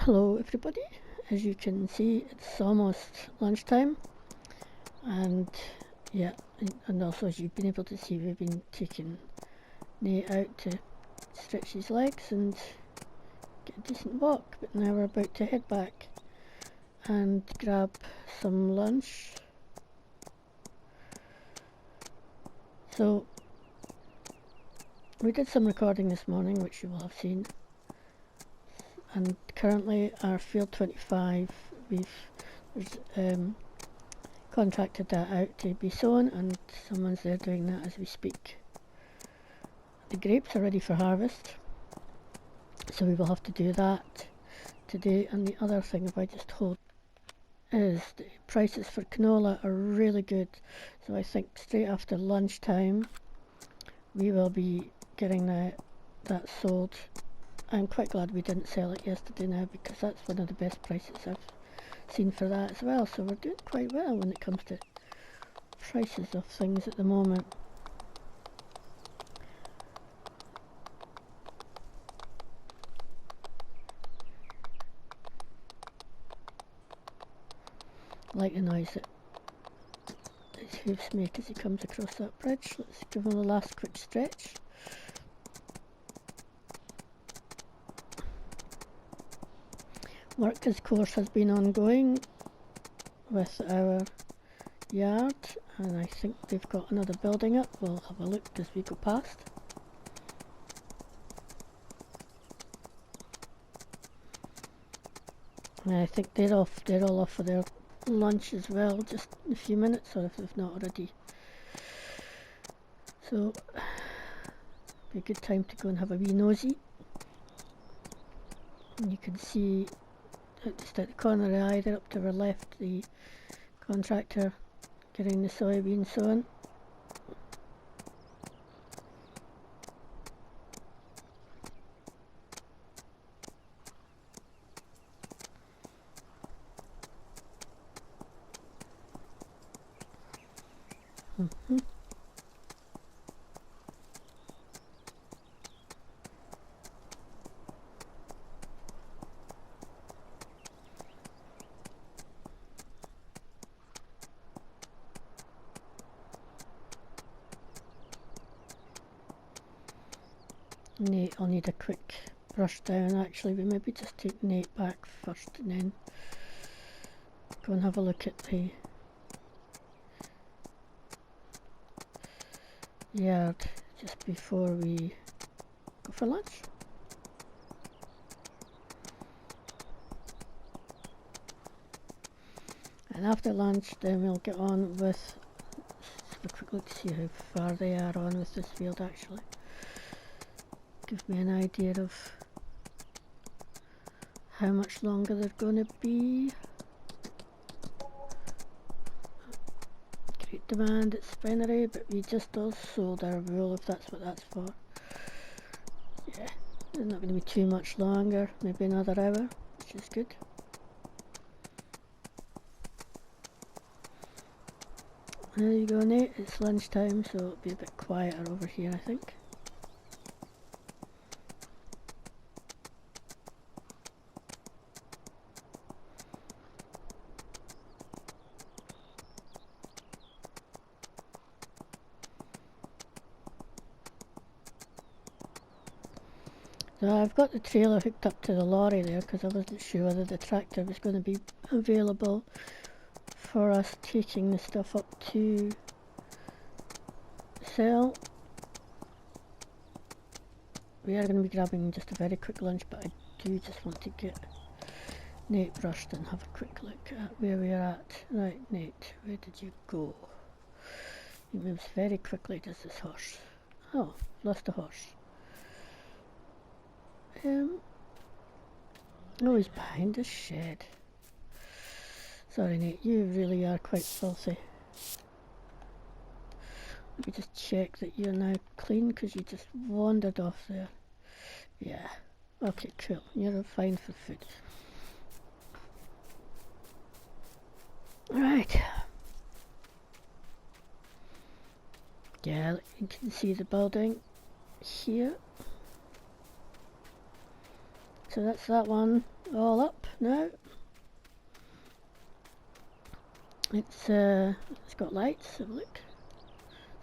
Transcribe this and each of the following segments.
Hello everybody, as you can see it's almost lunchtime, and yeah, and also as you've been able to see, we've been taking Nate out to stretch his legs and get a decent walk, but now we're about to head back and grab some lunch. So we did some recording this morning, which you will have seen, and currently our field 25, we've contracted that out to be sown, and someone's there doing that as we speak. The grapes are ready for harvest, so we will have to do that today. And the other thing, if I just hold, is the prices for canola are really good, so I think straight after lunchtime we will be getting that sold. I'm quite glad we didn't sell it yesterday now, because that's one of the best prices I've seen for that as well. So we're doing quite well when it comes to prices of things at the moment. I like the noise that his hooves make as he comes across that bridge. Let's give him a last quick stretch. Work, of course, has been ongoing with our yard, and I think they've got another building up. We'll have a look as we go past. And I think they're all off for their lunch as well, just in a few minutes, or if they've not already. So be a good time to go and have a wee nosy. And you can see just at the corner of the eye there up to our left, the contractor getting the soybean sown. Nate, I'll need a quick brush down. Actually, we maybe just take Nate back first and then go and have a look at the yard just before we go for lunch. And after lunch then we'll get on with, let's have a quick look to see how far they are on with this field actually. Give me an idea of how much longer they're going to be. Great demand at Spinery, but we just all sold our wool, if that's what that's for. Yeah, they're not going to be too much longer, maybe another hour, which is good. There you go, Nate, it's lunchtime, so it'll be a bit quieter over here, I think. So I've got the trailer hooked up to the lorry there because I wasn't sure whether the tractor was going to be available for us taking the stuff up to sell. We are going to be grabbing just a very quick lunch, but I do just want to get Nate brushed and have a quick look at where we are at. Right, Nate, where did you go? He moves very quickly, does this horse. Oh, lost a horse. Oh, he's behind the shed. Sorry, Nate, you really are quite filthy. Let me just check that you're now clean, because you just wandered off there. Yeah. Okay, cool. You're fine for food. Right. Yeah, you can see the building here. So that's that one. all up now. It's got lights. Have a look.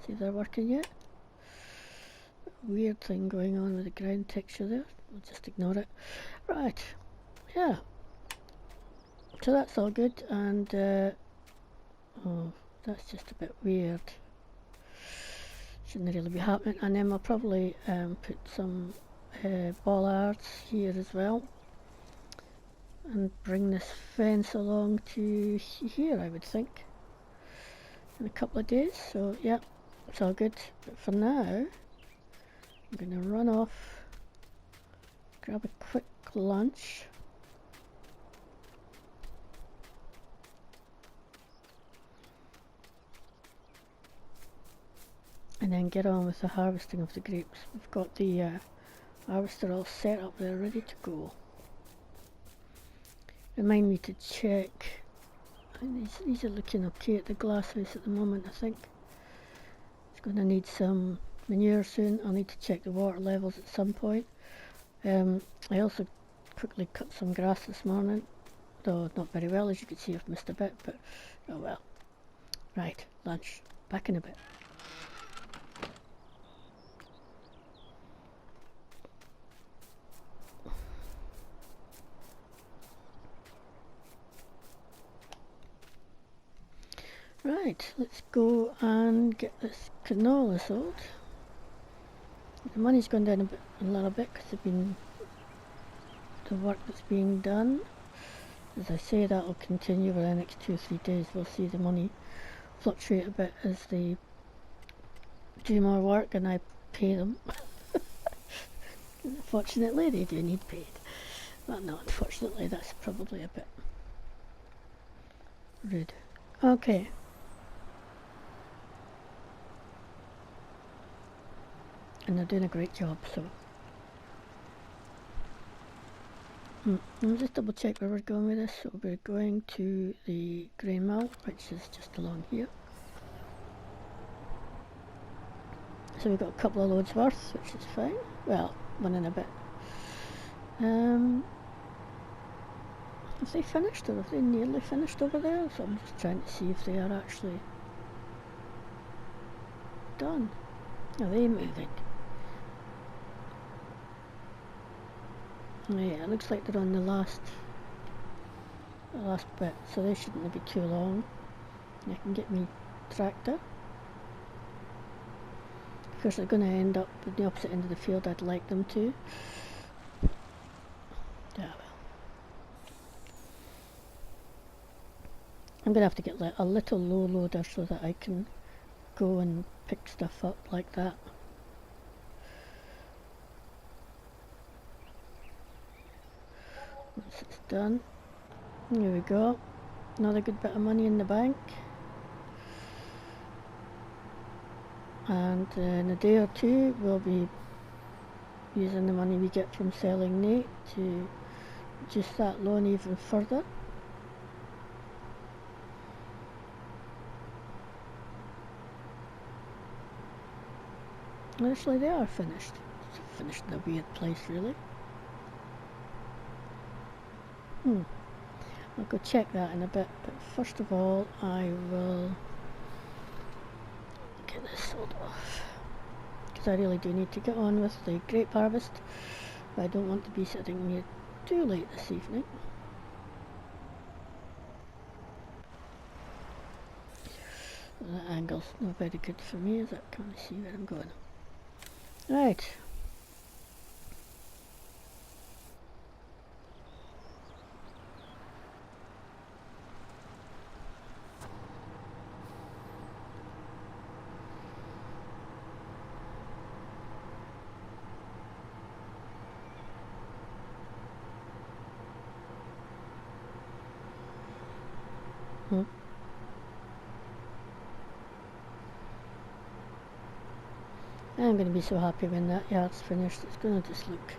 See if they're working yet. Weird thing going on with the ground texture there. I'll just ignore it. Right. Yeah. So that's all good, and oh, that's just a bit weird. Shouldn't really be happening. And then we'll probably put some bollards here as well, and bring this fence along to here, I would think, in a couple of days. So yeah, it's all good. But for now, I'm going to run off, grab a quick lunch. And then get on with the harvesting of the grapes. We've got the harvester all set up there, ready to go. Remind me to check. These are looking okay at the glasshouse at the moment, I think. It's going to need some manure soon. I'll need to check the water levels at some point. I also quickly cut some grass this morning, though not very well, as you can see I've missed a bit, but oh well. Right, lunch. Back in a bit. Right, let's go and get this canola sold. The money's gone down a little bit because of the work that's being done. As I say, that will continue for the next 2 or 3 days. We'll see the money fluctuate a bit as they do more work and I pay them. Fortunately, they do need paid. Well, no, unfortunately, that's probably a bit rude. Okay. And they're doing a great job, so I'll just double check where we're going with this. So we're going to the grain mill, which is just along here. So we've got a couple of loads worth, which is fine. Well, one and a bit. Have they finished, or have they nearly finished over there? So I'm just trying to see if they are actually done. Are they moving? Yeah, it looks like they're on the last bit, so they shouldn't be too long. I can get me tractor. Of course, they're going to end up at the opposite end of the field I'd like them to. Yeah, well. I'm going to have to get a little low loader so that I can go and pick stuff up like that. Once it's done, here we go. Another good bit of money in the bank. And in a day or two, we'll be using the money we get from selling Nate to reduce that loan even further. Actually, they are finished. It's finished in a weird place, really. I'll go check that in a bit, but first of all, I will get this sold off. Because I really do need to get on with the grape harvest. But I don't want to be sitting here too late this evening. That angle's not very good for me, as I can't see where I'm going. Right. I'm going to be so happy when that yard's finished. It's going to just look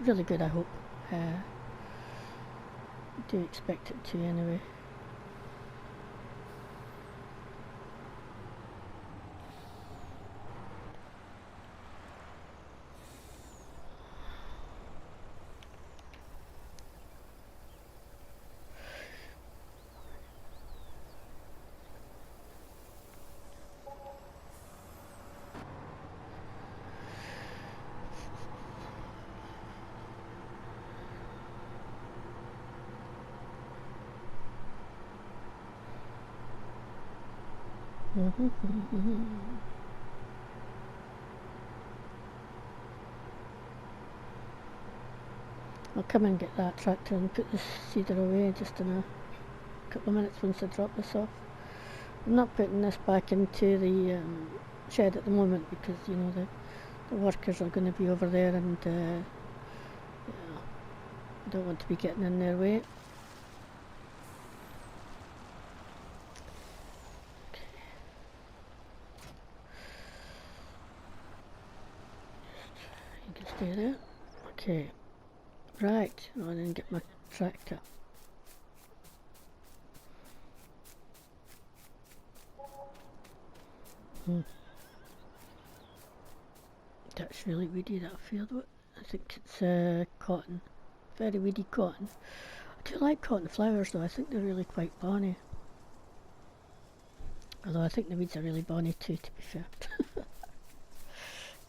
really good, I hope. I do expect it to anyway. I'll come and get that tractor and put the seeder away just in a couple of minutes once I drop this off. I'm not putting this back into the shed at the moment because, you know, the workers are going to be over there, and yeah, I don't want to be getting in their way. You can stay there. Okay. Right. Oh, I didn't get my tractor. That's really weedy, that field. I think it's cotton. Very weedy cotton. I do like cotton flowers though. I think they're really quite bonny. Although I think the weeds are really bonny too, to be fair.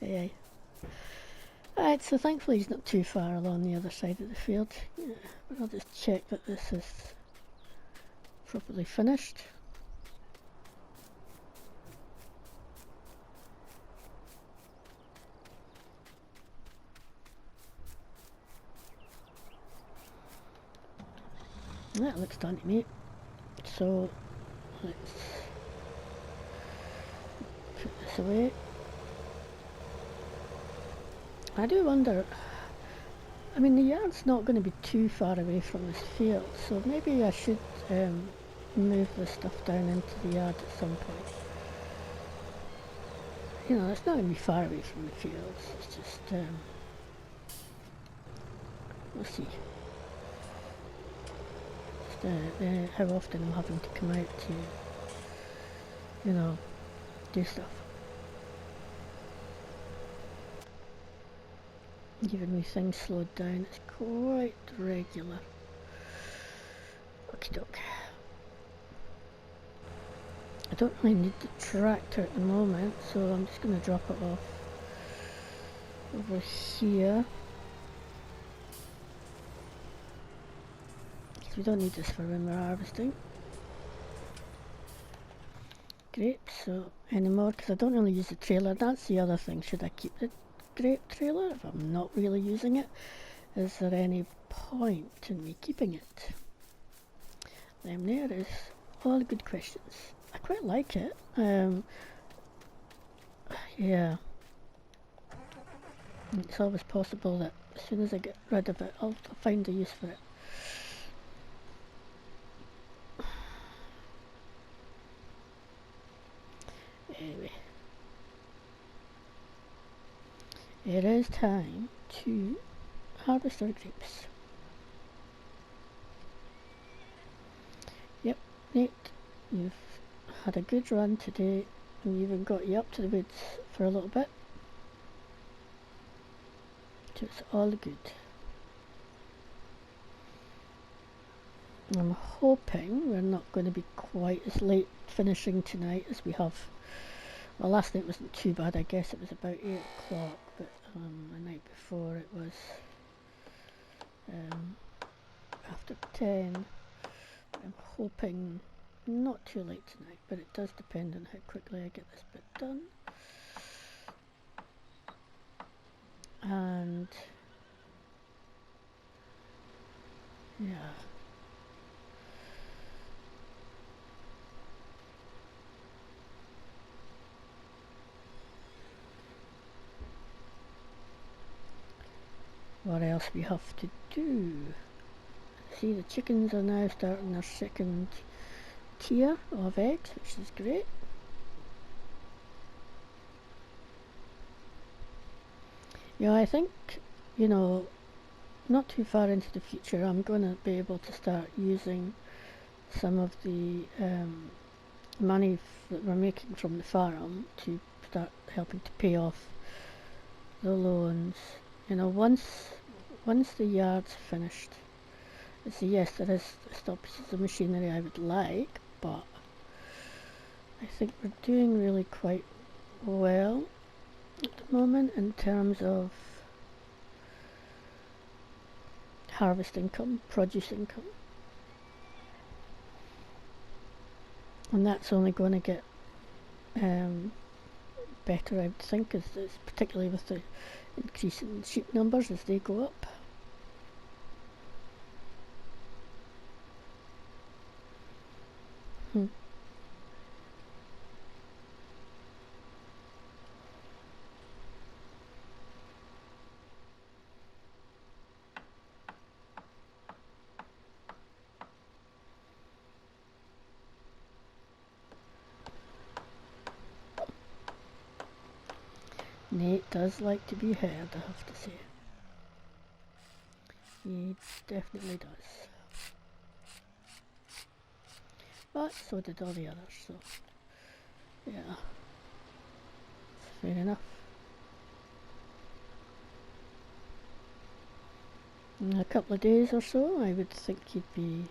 Yeah. Right, so thankfully he's not too far along the other side of the field. Yeah, but I'll just check that this is properly finished. That looks done to me. So let's put this away. I do wonder, I mean the yard's not going to be too far away from this field, so maybe I should move this stuff down into the yard at some point. You know, it's not going to be far away from the fields, it's just, we'll see. Just how often I'm having to come out to, you know, do stuff. Even with things slowed down, it's quite regular. Okie doke. I don't really need the tractor at the moment, so I'm just going to drop it off over here. Because we don't need this for when we're harvesting grapes so anymore, because I don't really use the trailer. That's the other thing. Should I keep the grape trailer if I'm not really using it? Is there any point in me keeping it? There is all good questions. I quite like it. Yeah. It's always possible that as soon as I get rid of it, I'll find a use for it. Anyway. It is time to harvest our grapes. Yep, Nate, you've had a good run today, and you've even got you up to the woods for a little bit. So it's all good. I'm hoping we're not going to be quite as late finishing tonight as we have. Well, last night wasn't too bad. I guess it was about 8 o'clock, but the night before it was after 10. I'm hoping not too late tonight, but it does depend on how quickly I get this bit done. And yeah. What else we have to do? See, the chickens are now starting their second tier of eggs, which is great. Yeah, I think, you know, not too far into the future I'm going to be able to start using some of the money that we're making from the farm to start helping to pay off the loans. You know, once the yard's finished, so yes, there is still pieces of machinery I would like, but I think we're doing really quite well at the moment in terms of harvest income, produce income, and that's only going to get better, I would think, particularly with the increase in sheep numbers as they go up. Nate does like to be heard, I have to say. He definitely does. But so did all the others, so yeah, fair enough. In a couple of days or so, I would think he'd be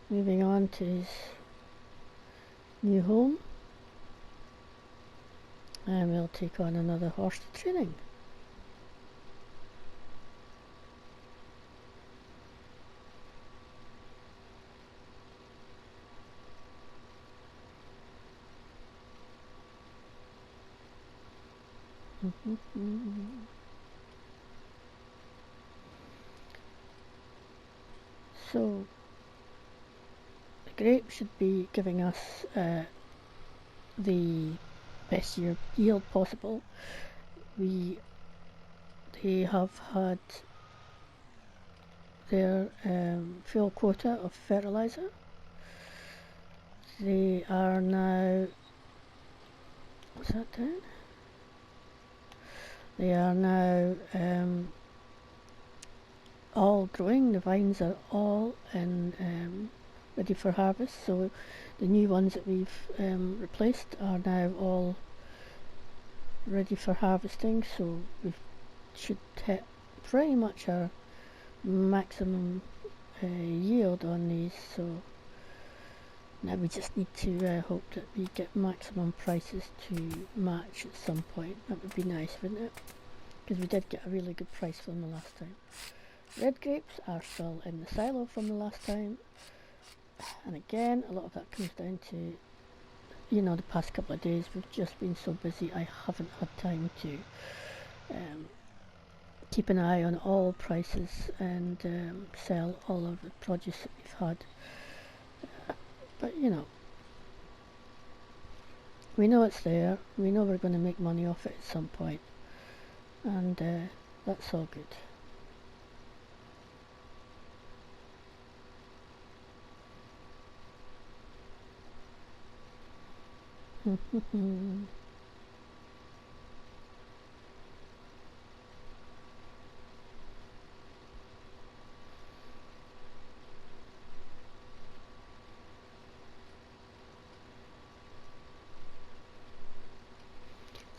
moving on to his new home, and we'll take on another horse training. So the grape should be giving us the best yield possible. They have had their full quota of fertilizer. They are now, what's that down? They are now all growing. The vines are all in ready for harvest, so the new ones that we've replaced are now all ready for harvesting, so we should hit pretty much our maximum yield on these. So now we just need to hope that we get maximum prices to match at some point. That would be nice, wouldn't it? Because we did get a really good price for them the last time. Red grapes are still in the silo from the last time, and again a lot of that comes down to, you know, the past couple of days we've just been so busy. I haven't had time to keep an eye on all prices and sell all of the produce that we've had. But you know, we know it's there, we know we're going to make money off it at some point, and that's all good.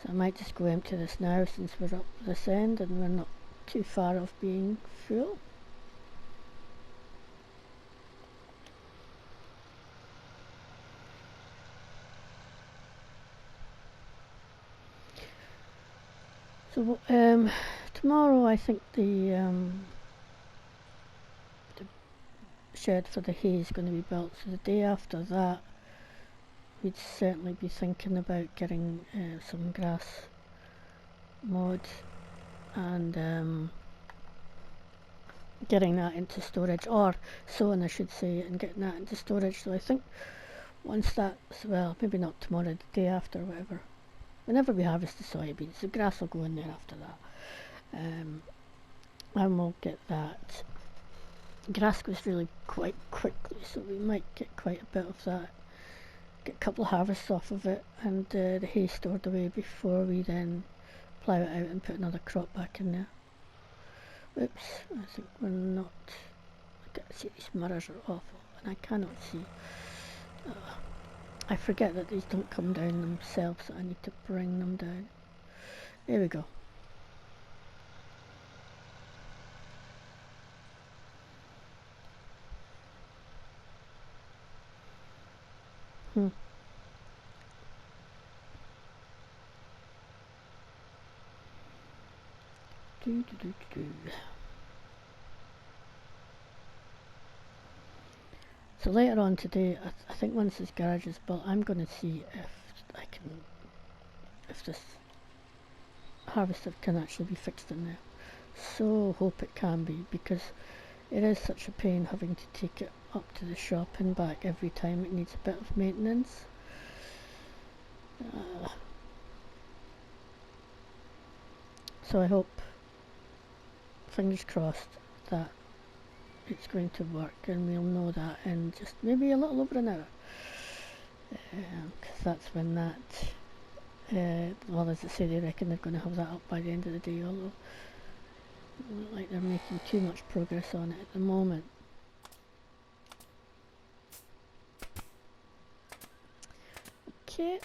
So I might just go empty this now since we're up this end and we're not too far off being full. So tomorrow I think the shed for the hay is going to be built, so the day after that we'd certainly be thinking about getting some grass mowed and getting that into storage, or sowing I should say, and getting that into storage. So I think once that's, well, maybe not tomorrow, the day after, whatever, whenever we harvest the soybeans, the grass will go in there after that, and we'll get that. Grass goes really quite quickly, so we might get quite a bit of that, get a couple of harvests off of it, and the hay stored away before we then plough it out and put another crop back in there. Oops, I think we're not, see, these mirrors are awful and I cannot see. I forget that these don't come down themselves, so I need to bring them down. There we go. So later on today, I think once this garage is built, I'm going to see if I can, if this harvester can actually be fixed in there. So hope it can be, because it is such a pain having to take it up to the shop and back every time. It needs a bit of maintenance. So I hope, fingers crossed, that it's going to work, and we'll know that in just maybe a little over an hour, because that's when that well, as I say, they reckon they're going to have that up by the end of the day, although it doesn't look like they're making too much progress on it at the moment. Okay,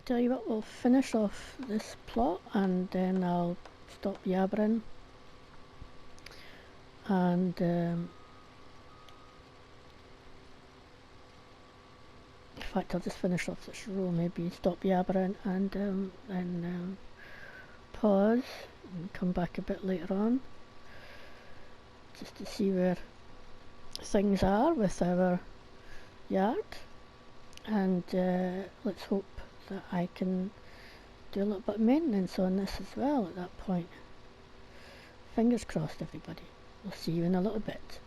tell you what, we'll finish off this plot and then I'll stop yabbering, and in fact I'll just finish off this row, maybe stop yabbering, and then pause and come back a bit later on just to see where things are with our yard, and let's hope that I can do a little bit of maintenance on this as well at that point. Fingers crossed, everybody. We'll see you in a little bit.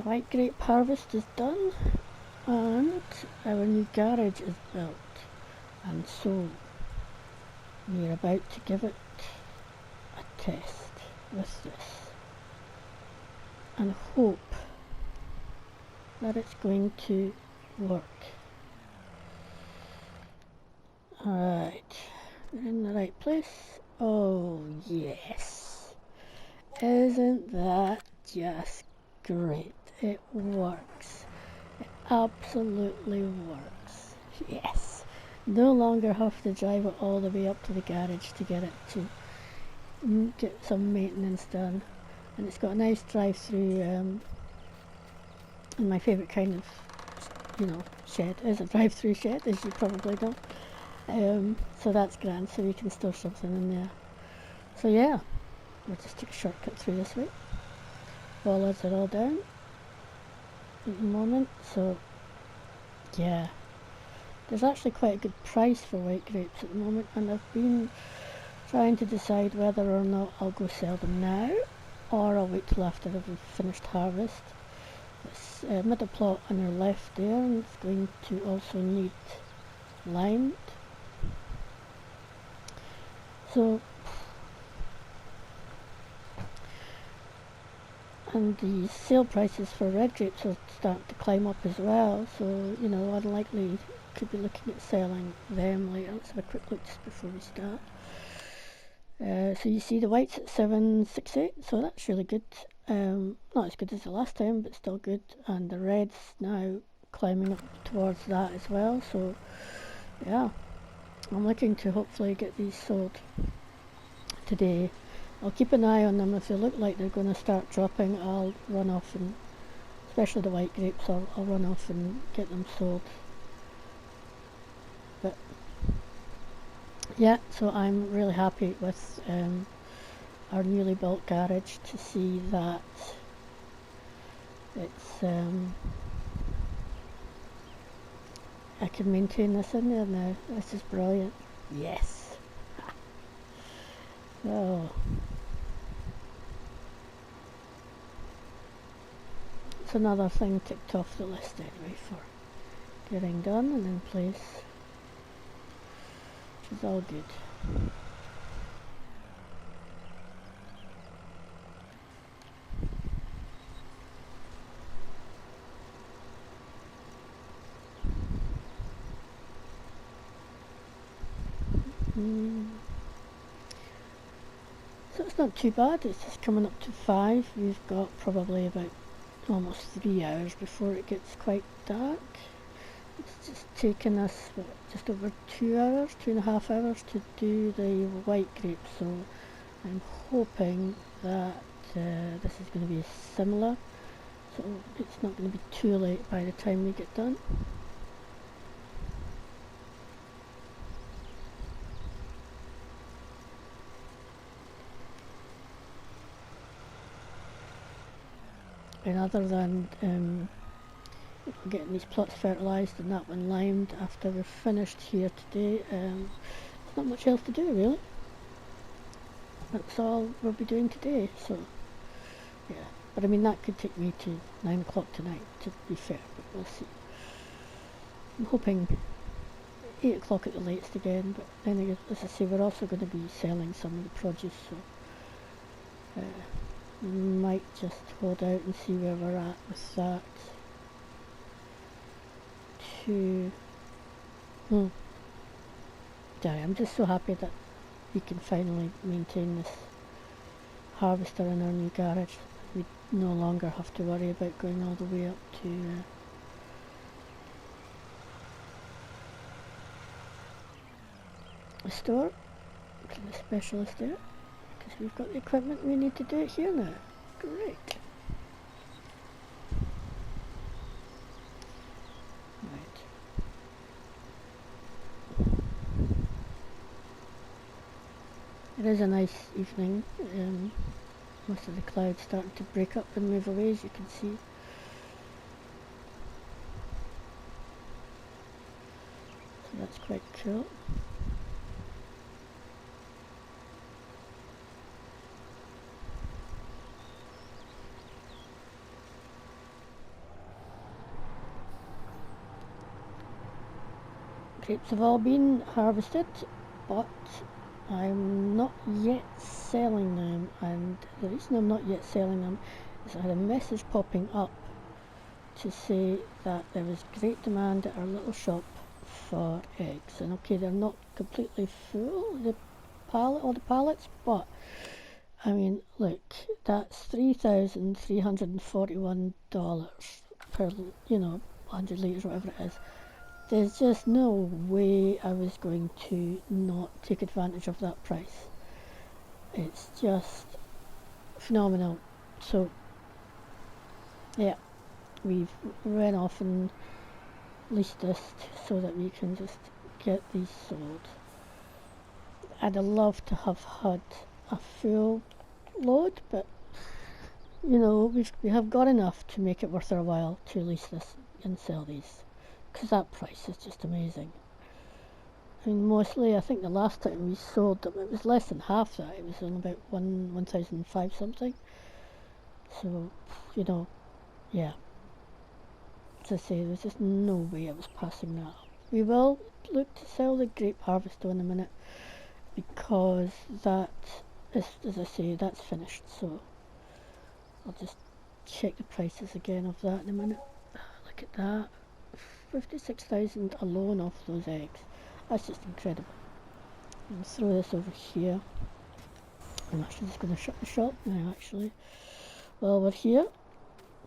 White grape harvest is done, and our new garage is built, and so we're about to give it a test with this and hope that it's going to work. Alright, we're in the right place. Oh yes, isn't that just great? It works. It absolutely works. Yes. No longer have to drive it all the way up to the garage to get it to get some maintenance done. And it's got a nice drive-through, and my favourite kind of, shed is a drive-through shed, as you probably know. So that's grand, so we can store something in there. So yeah, we'll just take a shortcut through this way. Bollards are all down at the moment, so yeah. There's actually quite a good price for white grapes at the moment, and I've been trying to decide whether or not I'll go sell them now, or I'll wait till after I've finished harvest. This middle plot on our left there is going to also need limed. So, and the sale prices for red grapes are starting to climb up as well, so unlikely could be looking at selling them later. Let's have a quick look just before we start. So you see the whites at 768, so that's really good. Not as good as the last time, but still good. And the reds now climbing up towards that as well, so yeah, I'm looking to hopefully get these sold today. I'll keep an eye on them. If they look like they're going to start dropping, I'll run off, and especially the white grapes, I'll run off and get them sold. But yeah, so I'm really happy with our newly built garage, to see that it's I can maintain this in there now. This is brilliant. Yes. So it's another thing ticked off the list anyway for getting done and in place, which is all good. So it's not too bad, it's just coming up to 5. We've got probably about almost 3 hours before it gets quite dark. It's just taken us just over 2 hours, 2.5 hours to do the white grape, so I'm hoping that this is going to be similar, so it's not going to be too late by the time we get done. and other than getting these plots fertilised and that one limed after we're finished here today, there's not much else to do really. That's all we'll be doing today, so yeah. But I mean, that could take me to 9 o'clock tonight, to be fair, but we'll see. I'm hoping 8 o'clock at the latest again, but then again, as I say, we're also going to be selling some of the produce, so we might just hold out and see where we're at with that. I'm just so happy that we can finally maintain this harvester in our new garage. We no longer have to worry about going all the way up to the store, to the specialist there, because we've got the equipment we need to do it here now. Great. It is a nice evening. Most of the clouds starting to break up and move away, as you can see. So that's quite cool. Grapes have all been harvested, but I'm not yet selling them, and the reason I'm not yet selling them is I had a message popping up to say that there was great demand at our little shop for eggs. And okay, they're not completely full, all the pallets, but I mean, look, that's $3,341 per, 100 litres, whatever it is. There's just no way I was going to not take advantage of that price. It's just phenomenal. So, yeah, we've went off and leased this so that we can just get these sold. I'd love to have had a full load, but we have got enough to make it worth our while to lease this and sell these, because that price is just amazing. I mean, mostly I think the last time we sold them it was less than half that. It was on about 1,005 something. So, yeah. As I say, there's just no way I was passing that up. We will look to sell the grape harvester in a minute, because that is, as I say, that's finished. So I'll just check the prices again of that in a minute. Look at that. 56,000 alone off those eggs. That's just incredible. I'll throw this over here. I'm actually just going to shut the shop now, actually, while we're here,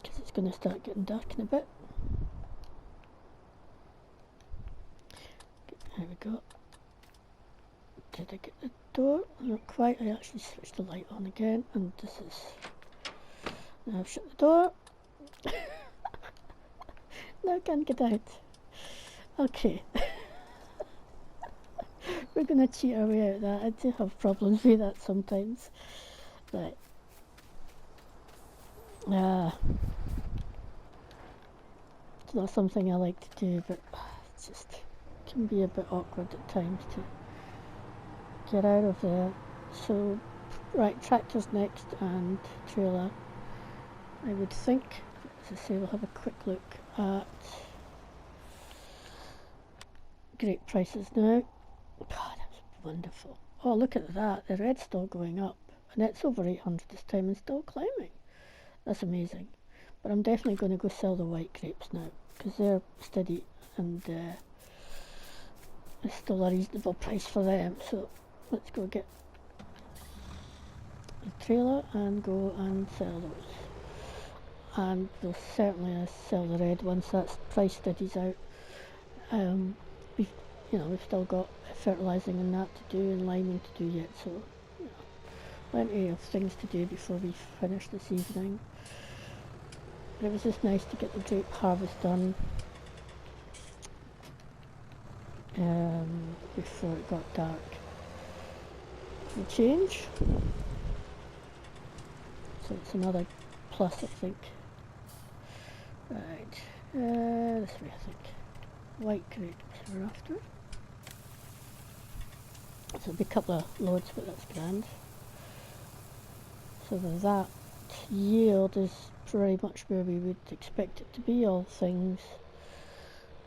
because it's going to start getting dark in a bit. There we go. Did I get the door? Not quite. I actually switched the light on again, and this is... Now I've shut the door. Now I can't get out. Okay. We're going to cheat our way out of that. I do have problems with that sometimes. Right. It's not something I like to do, but it just can be a bit awkward at times to get out of there. So, right, tractor's next and trailer. I would think, as I say, we'll have a quick look at grape prices now. God, that's wonderful. Oh, look at that. The red's still going up. And it's over 800 this time and still climbing. That's amazing. But I'm definitely going to go sell the white grapes now, because they're steady and it's still a reasonable price for them. So let's go get the trailer and go and sell those. And we'll certainly sell the red once that price steadies out. We've still got fertilising and that to do and liming to do yet, so plenty of things to do before we finish this evening. But it was just nice to get the grape harvest done before it got dark. The change, so it's another plus, I think. Right, this way I think. White grapes we're after. So it'll be a couple of loads, but that's grand. So that yield is pretty much where we would expect it to be, all things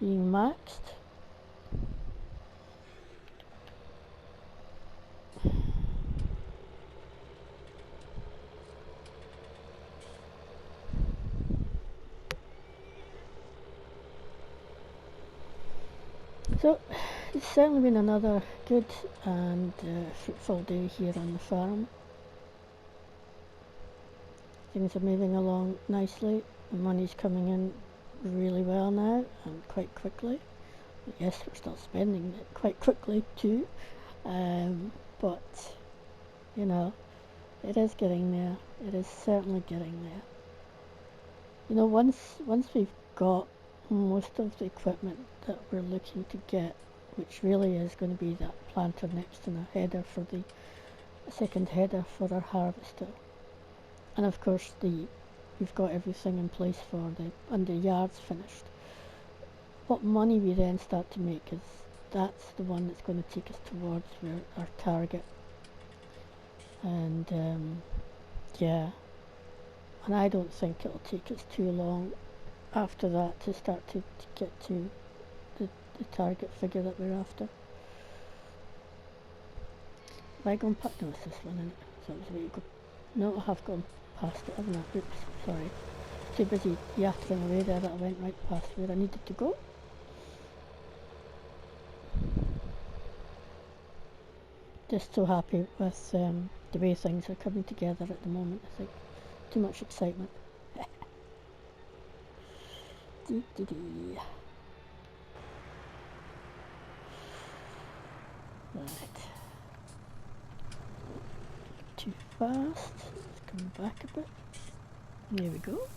being maxed. So it's certainly been another good and fruitful day here on the farm. Things are moving along nicely. The money's coming in really well now and quite quickly. Yes, we're still spending it quite quickly too, but you know, it is getting there. It is certainly getting there. You know, once we've got most of the equipment that we're looking to get, which really is going to be that planter next and a header for the second header for our harvester, and of course we've got everything in place for the under yards finished. What money we then start to make is that's the one that's going to take us towards our target. And yeah, and I don't think it'll take us too long after that to start to get to the target figure that we're after. Have I gone past? No, it's this one, isn't it? So it was a way to go. No, I have gone past it, haven't I? Oops, sorry. Too busy yattering away there that I went right past where I needed to go. Just so happy with the way things are coming together at the moment, I think. Too much excitement. Right. Too fast. Let's come back a bit. There we go.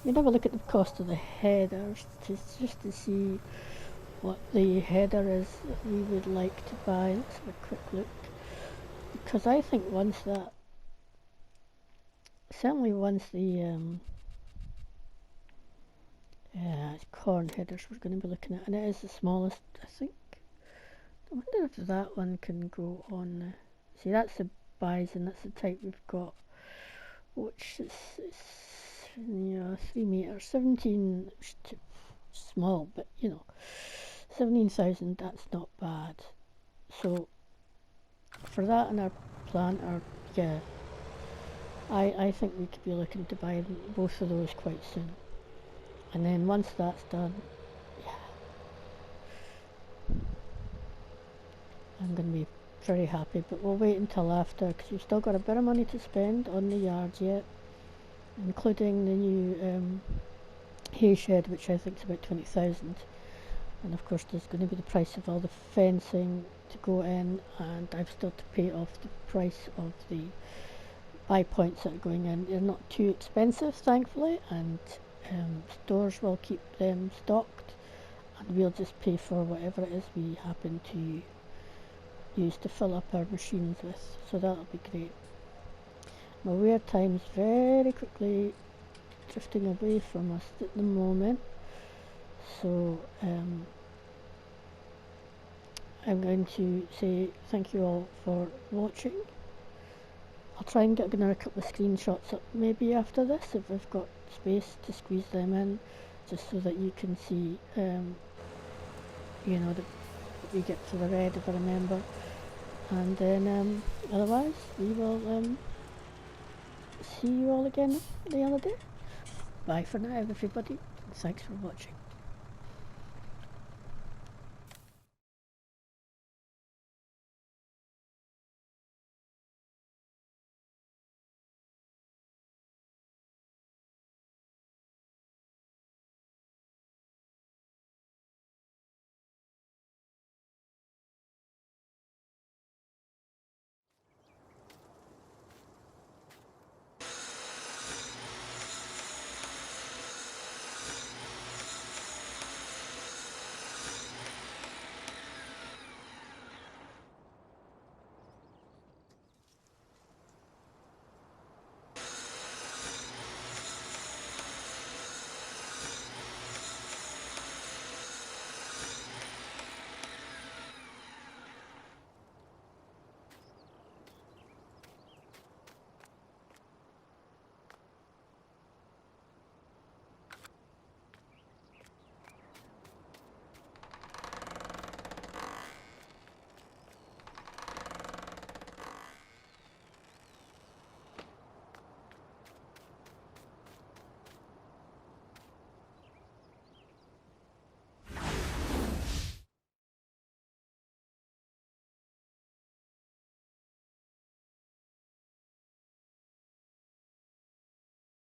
We'll have a look at the cost of the headers just to see what the header is that we would like to buy. Let's have a quick look, because I think certainly once the corn headers we're going to be looking at, and it is the smallest, I think. I wonder if that one can go on. See, that's the bison, that's the type we've got, which is 3 meters, 17, small, but 17,000, that's not bad. So for that and our planter, yeah, I think we could be looking to buy both of those quite soon. And then once that's done, yeah, I'm going to be very happy. But we'll wait until after, because we've still got a bit of money to spend on the yards yet, including the new hay shed, which I think is about 20,000. And of course there's going to be the price of all the fencing to go in, and I've still to pay off the price of the buy points that are going in. They're not too expensive, thankfully, and stores will keep them stocked, and we'll just pay for whatever it is we happen to use to fill up our machines with, so that'll be great. My wear time's very quickly drifting away from us at the moment, so I'm going to say thank you all for watching. I'll try and get another couple of screenshots up maybe after this, if I've got space to squeeze them in, just so that you can see that we get to the red, if I remember. And then otherwise we will see you all again the other day. Bye for now, everybody. Thanks for watching.